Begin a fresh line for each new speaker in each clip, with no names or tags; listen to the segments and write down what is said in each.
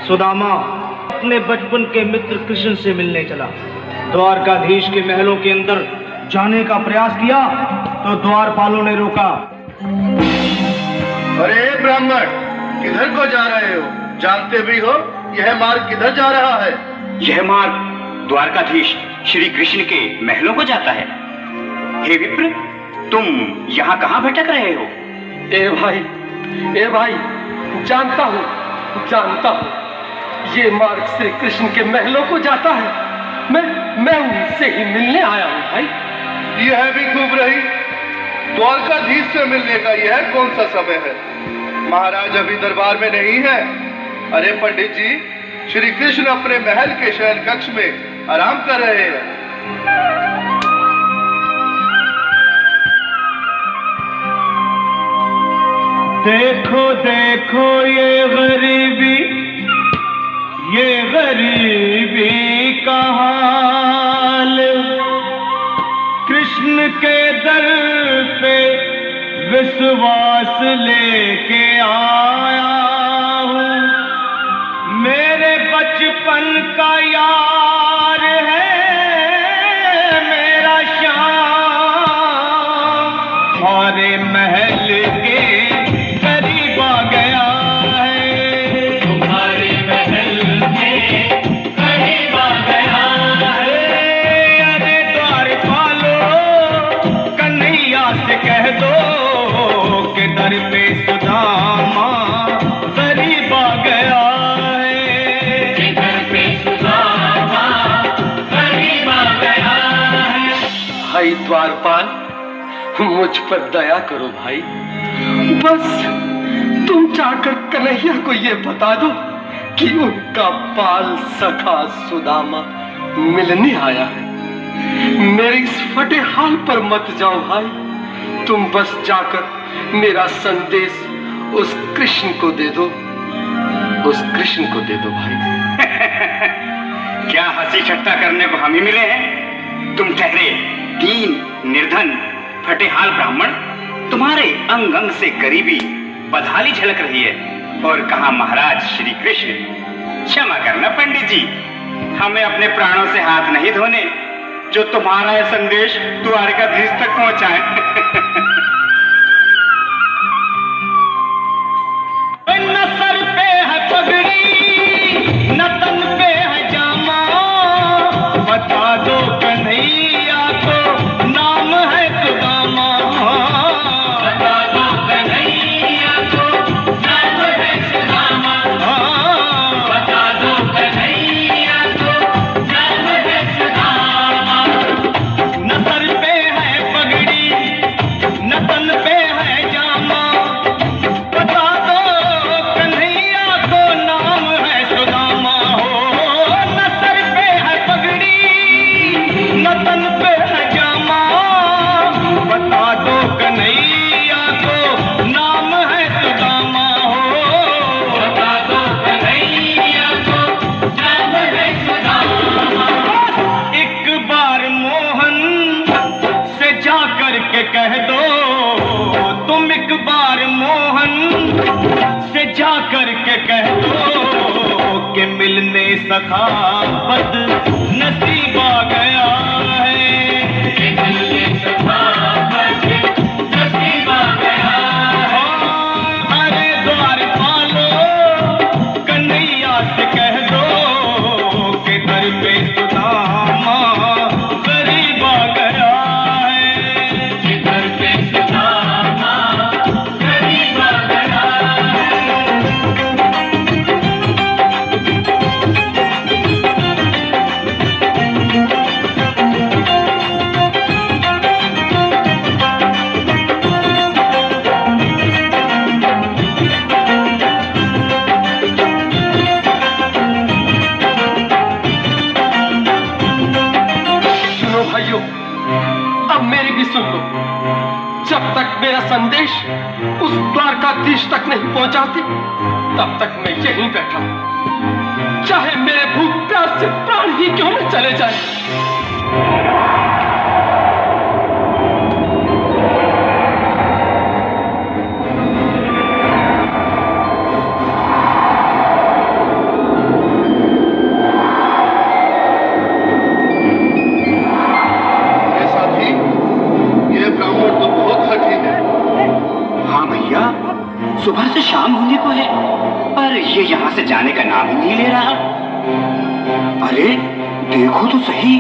सुदामा अपने बचपन के मित्र कृष्ण से मिलने चला। द्वारकाधीश के महलों के अंदर जाने का प्रयास किया तो द्वारपालों ने रोका।
अरे ब्राह्मण, किधर को जा रहे हो? जानते भी हो यह मार्ग किधर जा रहा है?
यह मार्ग द्वारकाधीश श्री कृष्ण के महलों को जाता है। हे विप्र, तुम यहाँ कहाँ भटक रहे हो?
ए भाई, जानता हूँ, ये मार्ग श्री कृष्ण के महलों को जाता है। मैं उनसे ही मिलने आया हूँ भाई।
यह भी खूब रही। द्वारकाधीश से मिलने का यह कौन सा समय है? महाराज अभी दरबार में नहीं है। अरे पंडित जी, श्री कृष्ण अपने महल के शयन कक्ष में आराम कर रहे हैं।
देखो देखो ये गरीबी का हाल, कृष्ण के दर पे विश्वास लेके आया हूँ। मेरे बचपन का यार है मेरा श्याम, हमारे महल के करीब आ गया है। तुम्हारे महल के करीब आ गया है। अरे द्वारपालो, कन्हैया से कह दो के दर पे सुदामा करीब आ गया है। के दर पे सुदामा करीब आ गया है।
भाई द्वारपाल, मुझ पर दया करो भाई। बस तुम जाकर कन्हैया को ये बता दो कि उनका बाल सखा सुदामा मिलने आया है। मेरे इस फटे हाल पर मत जाओ भाई। तुम बस जाकर मेरा संदेश उस कृष्ण को दे दो, भाई।
क्या हंसी ठट्टा करने को हम ही मिले हैं? तुम ठहरे दीन निर्धन फटे हाल ब्राह्मण, तुम्हारे अंग अंग से गरीबी बदहाली झलक रही है। और कहा महाराज श्री कृष्ण? क्षमा करना पंडित जी, हमें अपने प्राणों से हाथ नहीं धोने जो तुम्हारा यह संदेश द्वारकाधीश तक पहुंचाए।
न सर पे है पगड़ी, न तन पे है जामा, बता दो कन्हैया को नाम है सुदामा। बता दो कन्हैया को नाम है सुदामा। बता दो कन्हैया को नाम है सुदामा। न सर पे है पगड़ी, न तन पे है जामा, बता दो कन्हैया को नाम है सुदामा। हो न सर पे है पगड़ी, न तन पे है जामा, बता दो कन्हैया को नाम है सुदामा। हो बता दो कन्हैया को नाम है सुदामा। एक बार मोहन से जा कर के कह दो, तुम एक बार मोहन से जा कर के कह दो कि मिलने सखा बद नसीब आ गया है। कि मिलने सखा बद नसीब आ गया है। अरे द्वारपालो, कन्हैया से कह दो कि दर पे सुदामा करीब आ गया है। कि दर पे सुदामा करीब आ गया है।
सुनो भाइयों, अब मेरी भी सुन लो। जब तक मेरा संदेश उस द्वारकाधीश तक नहीं पहुंचाती, तब तक मैं यहीं बैठा हूं, चाहे मेरे भूख प्यास से प्राण ही क्यों न चले जाए।
यहाँ से जाने का नाम ही नहीं ले रहा। अरे देखो तो सही,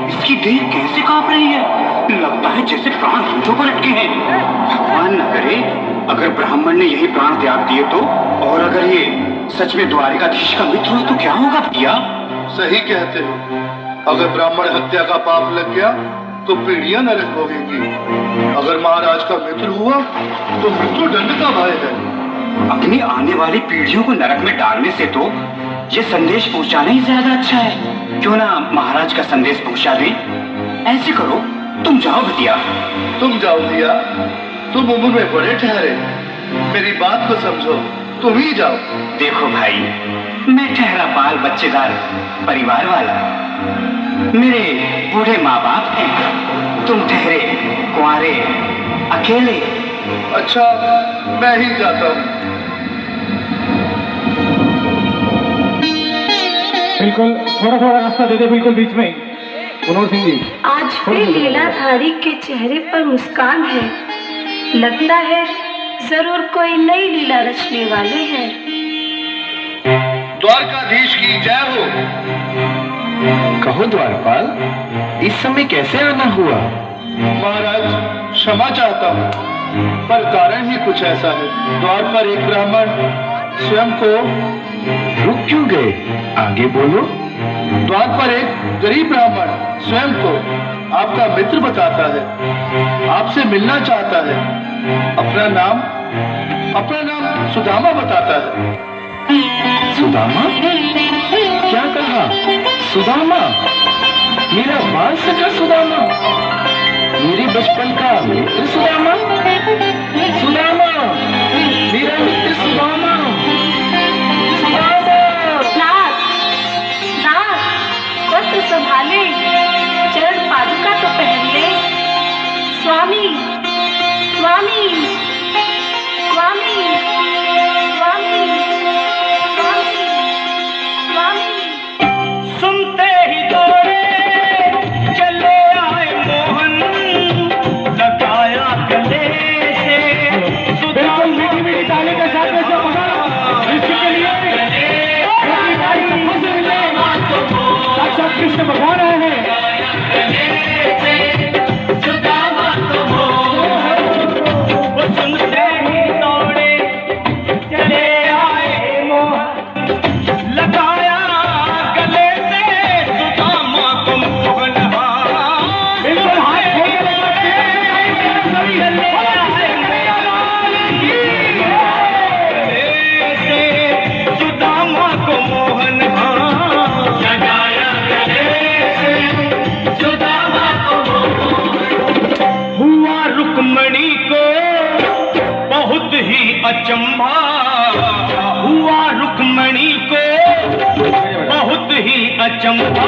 इसकी देह कैसे कांप रही है। लगता है जैसे प्राण होठों पर अटके हैं। भगवान न करे अगर ब्राह्मण ने यही प्राण त्याग दिए तो, और अगर ये सच में द्वारिकाधीश का मित्र हो तो क्या होगा भैया?
सही कहते हो, अगर ब्राह्मण हत्या का पाप लग गया तो पीढ़ियां नरक भोगेंगी। अगर महाराज का मित्र हुआ तो मृत्यु दंड का भय है।
अपनी आने वाली पीढ़ियों को नरक में डालने से तो ये संदेश पहुंचाना ही ज्यादा अच्छा है। क्यों ना महाराज का संदेश पहुंचा दें। ऐसे करो, तुम जाओ भैया।
तुम जाओ भैया, तुम उम्र में बड़े ठहरे, मेरी बात को समझो, तुम ही जाओ।
देखो भाई, मैं ठहरा बाल बच्चेदार परिवार वाला, मेरे बूढ़े माँ बाप हैं। तुम ठहरे कुंवारे अकेले।
अच्छा, मैं ही जाता हूँ।
बिल्कुल, थोड़ा थोड़ा रास्ता दे दे, बिल्कुल बीच में। मनोहर सिंह जी,
आज फिर लीलाधारी के चेहरे पर मुस्कान है। लगता है जरूर कोई नई लीला रचने वाले हैं।
द्वारकाधीश की जय हो।
कहो द्वारपाल, इस समय कैसे आना हुआ?
महाराज, क्षमा चाहता हूँ, पर कारण ही कुछ ऐसा है। द्वार पर एक ब्राह्मण स्वयं को
रुक क्यों गए? आगे बोलो।
द्वार पर एक गरीब ब्राह्मण स्वयं को आपका मित्र बताता है, आपसे मिलना चाहता है। अपना नाम सुदामा बताता है।
सुदामा? क्या कहा? सुदामा? मेरा बाल सखा सुदामा? मेरे बचपन का मित्र सुदामा? सुदामा, मेरा मित्र सुदामा। सुदामा!
नाथ, वस्त्र संभाले, चरण पादुका तो पहन ले। स्वामी, स्वामी, स्वामी, स्वामी, स्वामी, स्वामी।
सुनते ही दौड़े चले आए मोहन, लगाया गले से बिल्कुल मीठी मीठी ताली के साथ में इसके लिए साक्षात कृष्ण भगवान आए हैं। वो सुनते ही दौड़े चले आए मोहन, लगाया गले से सुदामा को मोहन। बिल्कुल हाथ सुदामा को मोहन, लगाया गले से सुदामा को मोहन। हुआ रुक्मणी को बहुत ही अचंभा, हुआ रुक्मणी को बहुत ही अचंभा।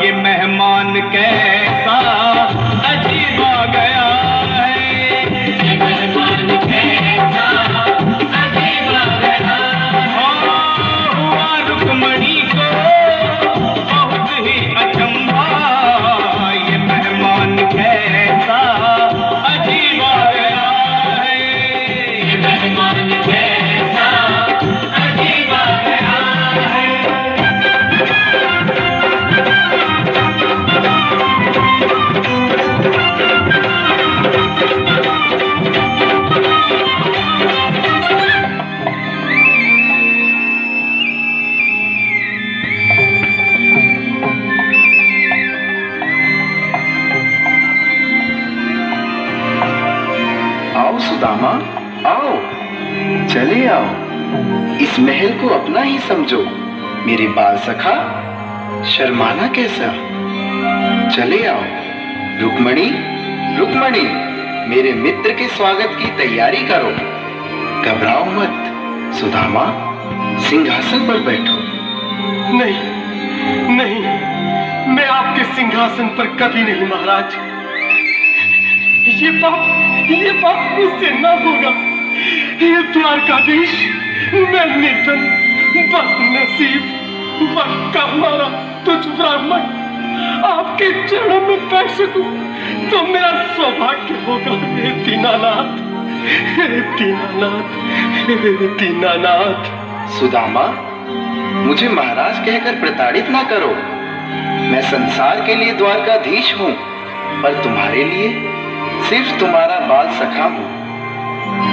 ये मेहमान कैसा अजीब आ गया है, ये मेहमान कैसा अजीब आ गया। हुआ रुक्मणी को बहुत ही अचंभा, ये मेहमान कैसा अजीब आ गया है, ये मेहमान कैसा अजीब आ गया है।
आओ सुदामा, आओ, चले आओ। इस महल को अपना ही समझो। मेरे बाल सखा, शर्माना कैसा? चले आओ। रुक्मणी, रुक्मणी, मेरे मित्र के स्वागत की तैयारी करो। घबराओ मत। सुदामा, सिंहासन पर बैठो।
नहीं, नहीं, मैं आपके सिंहासन पर कभी नहीं महाराज। ये पाप मुझसे न होगा। ये द्वारकाधीश, मैं निर्धन, बदनसीब, बदका मारा तुझ ब्राह्मण आपके चरणों में बैठ सकूं तो मेरा सौभाग्य होगा। हे दीनानाथ, हे दीनानाथ, हे दीनानाथ।
सुदामा, मुझे महाराज कहकर प्रताड़ित ना करो। मैं संसार के लिए द्वारकाधीश हूँ, पर तुम्हारे लिए सिर्फ तुम्हारा बाल सखा हूँ।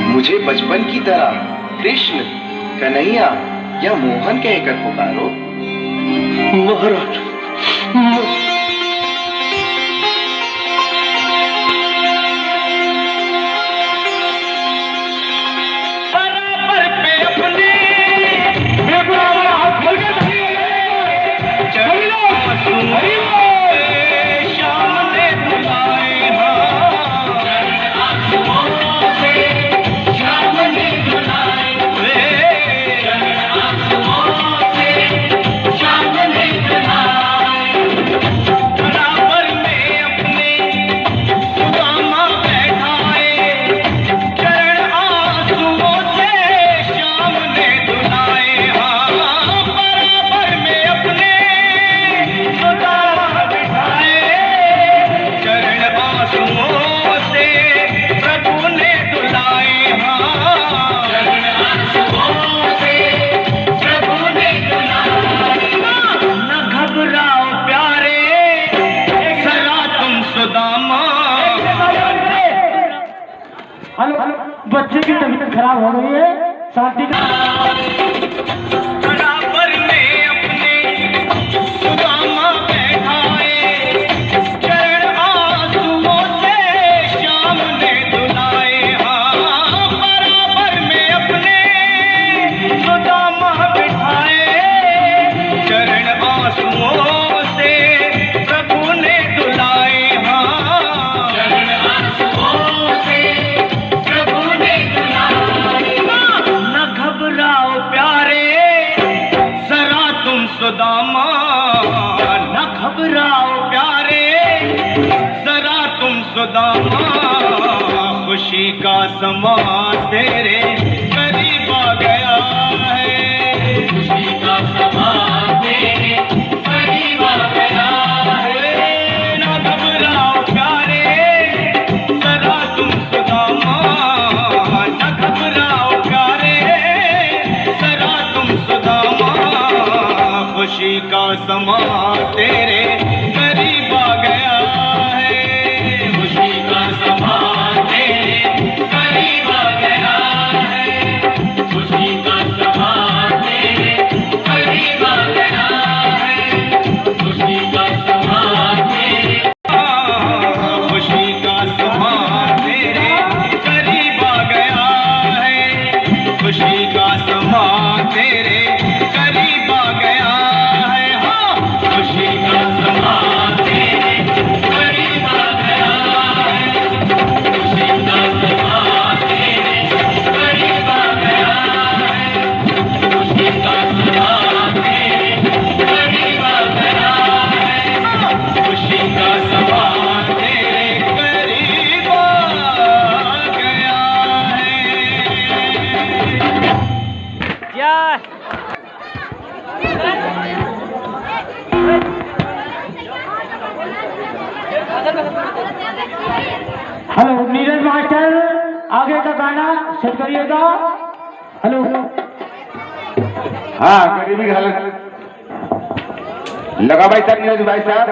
मुझे बचपन की तरह कृष्ण, कन्हैया या मोहन कहकर पुकारो।
महाराज,
बच्चे की तबीयत खराब हो रही है, शांति
बराबर में अपने सुदामा बैठाए, चरण आंसुओं से श्याम ने धुलाए। हाँ, बराबर में अपने सुदामा बैठाए, चरण आंसुओं से प्रभु ने धुलाए। हाँ, चरण आंसुओं से सुदामा, न घबराओ प्यारे, जरा तुम सुदामा। खुशी का समा तेरे करीब आ गया है, खुशी का समा तेरे करीब आ गया है। न घबराओ प्यारे, जरा तुम सुदामा, न घबराओ प्यारे, जरा तुम सुदामा। खुशी का समा तेरे करीब आ गया है, खुशी का समा तेरे करीब आ गया है, खुशी का समा तेरे करीब आ गया है, खुशी का समा तेरे, खुशी का समा तेरे करीब आ गया है, खुशी का समा तेरे करीब आ गया है। खुशी का समा तेरे करीब आ गया है, खुशी का समा तेरे करीब आ गया है, खुशी का समा तेरे करीब आ गया है, खुशी का समा तेरे करीब आ गया है।
हेलो नीरज मास्टर, आगे का गाना सेट करिएगा। हेलो,
हाँ करीबी हालत लगा भाई साहब, नीरज भाई साहब।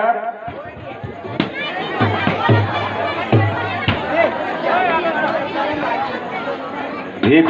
एक